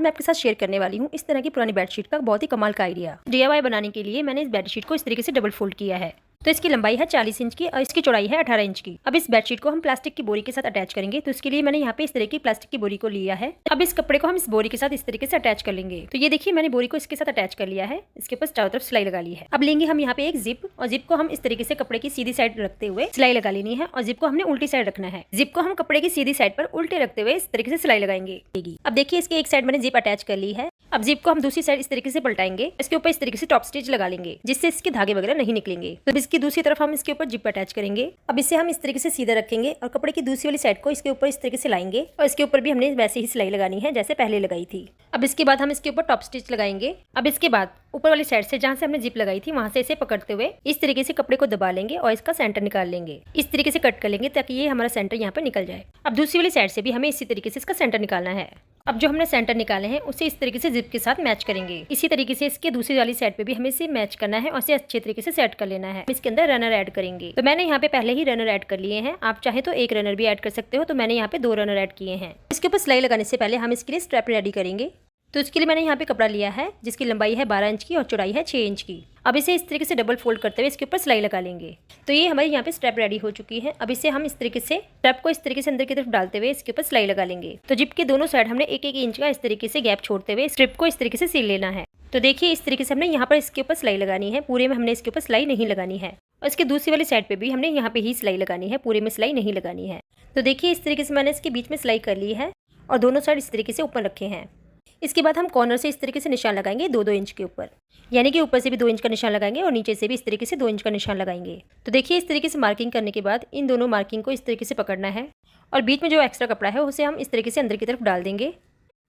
मैं आपके साथ शेयर करने वाली हूँ इस तरह की पुरानी बेडशीट का बहुत ही कमाल का आइडिया। DIY बनाने के लिए मैंने इस बेडशीट को इस तरीके से डबल फोल्ड किया है। तो इसकी लंबाई है 40 इंच की और इसकी चौड़ाई है 18 इंच की। अब इस बेडशीट को हम प्लास्टिक की बोरी के साथ अटैच करेंगे, तो इसके लिए मैंने यहाँ पे इस तरह की प्लास्टिक की बोरी को लिया है। अब इस कपड़े को हम इस बोरी के साथ इस तरीके से अटैच कर लेंगे। तो ये देखिए मैंने बोरी को इसके साथ अटैच कर लिया है, इसके ऊपर चारों तरफ सिलाई लगा ली है। अब लेंगे हम यहाँ पे एक जिप और जिप को हम इस तरीके से कपड़े की सीधी साइड रखते हुए सिलाई लगा लेनी है और जिप को हमने उल्टी साइड रखना है। जिप को हम कपड़े की सीधी साइड पर उल्टे रखते हुए इस तरीके से सिलाई लगाएंगे। अब देखिए इसके एक साइड मैंने जिप अटैच कर ली है। अब जिप को हम दूसरी साइड इस तरीके से पलटाएंगे, इसके ऊपर इस तरीके से टॉप स्टिच लगा लेंगे जिससे इसके धागे वगैरह नहीं निकलेंगे। तो इसकी दूसरी तरफ हम इसके ऊपर जिप अटैच करेंगे। अब इसे हम इस तरीके से सीधा रखेंगे और कपड़े की दूसरी वाली साइड को इसके ऊपर इस तरीके से लाएंगे और इसके ऊपर भी हमने वैसे ही सिलाई लगानी है जैसे पहले लगाई थी। अब इसके बाद हम इसके ऊपर टॉप स्टिच लगाएंगे। अब इसके बाद ऊपर वाली साइड से जहाँ से हमने जिप लगाई थी वहां से इसे पकड़ते हुए इस तरीके से कपड़े को दबा लेंगे और इसका सेंटर निकाल लेंगे। इस तरीके से कट कर लेंगे ताकि ये हमारा सेंटर यहाँ पर निकल जाए। अब दूसरी वाली साइड से भी हमें इसी तरीके से इसका सेंटर निकालना है। अब जो हमने सेंटर निकाले हैं उसे इस तरीके से जिप के साथ मैच करेंगे। इसी तरीके से इसके दूसरी वाली साइड पे भी हमें इसे मैच करना है और इसे अच्छे तरीके से सेट कर लेना है। इसके अंदर रनर ऐड करेंगे। तो मैंने यहाँ पे पहले ही रनर ऐड कर लिए हैं, आप चाहे तो एक रनर भी ऐड कर सकते हो। तो मैंने यहाँ पे 2 रनर ऐड किए हैं। इसके ऊपर सिलाई लगाने से पहले हम इसके लिए स्ट्रैप रेडी करेंगे। तो इसके लिए मैंने यहाँ पे कपड़ा लिया है जिसकी लंबाई है 12 इंच की और चौड़ाई है 6 इंच की। अब इसे इस तरीके से डबल फोल्ड करते हुए इसके ऊपर सिलाई लगा लेंगे। तो ये हमारी यहाँ पे स्ट्रैप रेडी हो चुकी है। अब इसे हम इस तरीके से स्ट्रैप को इस तरीके से अंदर की तरफ डालते हुए इसके ऊपर सिलाई लगा लेंगे। तो जिप के दोनों साइड हमने 1-1 इंच का इस तरीके से गैप छोड़ते हुए स्ट्रिप को इस तरीके से सील लेना है। तो देखिए इस तरीके से हमने यहाँ पर इसके ऊपर सिलाई लगानी है, पूरे में हमने इसके ऊपर सिलाई नहीं लगानी है। और इसके दूसरी वाली साइड पे भी हमने यहाँ पे ही सिलाई लगानी है, पूरे में सिलाई नहीं लगानी है। तो देखिए इस तरीके से मैंने इसके बीच में सिलाई कर ली है और दोनों साइड इस तरीके से ऊपर रखे हैं। इसके बाद हम कॉर्नर से इस तरीके से निशान लगाएंगे 2-2 इंच के ऊपर, यानी कि ऊपर से भी 2 इंच का निशान लगाएंगे और नीचे से भी इस तरीके से 2 इंच का निशान लगाएंगे। तो देखिए इस तरीके से मार्किंग करने के बाद इन दोनों मार्किंग को इस तरीके से पकड़ना है और बीच में जो एक्स्ट्रा कपड़ा है उसे हम इस तरीके से अंदर की तरफ डाल देंगे।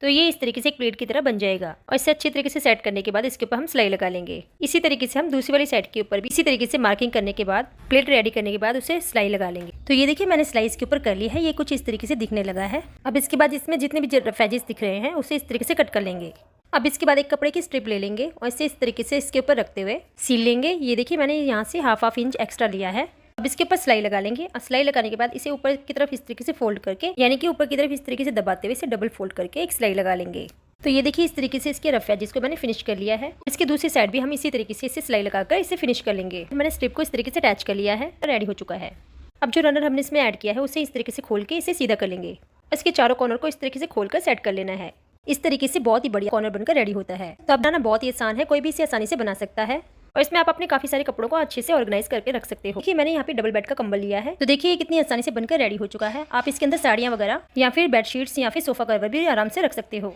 तो ये इस तरीके से एक प्लेट की तरह बन जाएगा और इसे अच्छी तरीके से सेट करने के बाद इसके ऊपर हम सिलाई लगा लेंगे। इसी तरीके से हम दूसरी वाली साइड के ऊपर भी इसी तरीके से मार्किंग करने के बाद प्लेट रेडी करने के बाद उसे सिलाई लगा लेंगे। तो ये देखिए मैंने सिलाई इसके ऊपर कर ली है, ये कुछ इस तरीके से दिखने लगा है। अब इसके बाद इसमें जितने भी रफ एजेस दिख रहे हैं उसे इस तरीके से कट कर लेंगे। अब इसके बाद एक कपड़े की स्ट्रिप ले लेंगे और इसे इस तरीके से इसके ऊपर रखते हुए सील लेंगे। ये देखिए मैंने यहाँ से हाफ इंच एक्स्ट्रा लिया है। अब इसके ऊपर सिलाई लगा लेंगे और सिलाई लगाने के बाद इसे ऊपर की तरफ इस तरीके से फोल्ड करके, यानी कि ऊपर की तरफ इस तरीके से दबाते हुए इसे डबल फोल्ड करके एक सिलाई लगा लेंगे। तो ये देखिए इस तरीके से इसके रफ एजेस को मैंने फिनिश कर लिया है। इसके दूसरी साइड भी हम इसी तरीके से इसे सिलाई लगाकर इसे फिनिश कर लेंगे। मैंने स्ट्रिप को इस तरीके से अटैच कर लिया है, रेडी हो चुका है। अब जो रनर हमने इसमें ऐड किया है उसे इस तरीके से खोल के इसे सीधा कर लेंगे। इसके चारों कॉर्नर को इस तरीके से खोलकर सेट कर लेना है। इस तरीके से बहुत ही बढ़िया कॉर्नर बनकर रेडी होता है। तो अब बनाना बहुत ही आसान है, कोई भी इसे आसानी से बना सकता है और इसमें आप अपने काफी सारे कपड़ों को अच्छे से ऑर्गेनाइज करके रख सकते हो। देखिए मैंने यहाँ पे डबल बेड का कंबल लिया है। तो देखिए ये कितनी आसानी से बनकर रेडी हो चुका है। आप इसके अंदर साड़ियाँ वगैरह या फिर बेडशीट्स या फिर सोफा कवर भी आराम से रख सकते हो।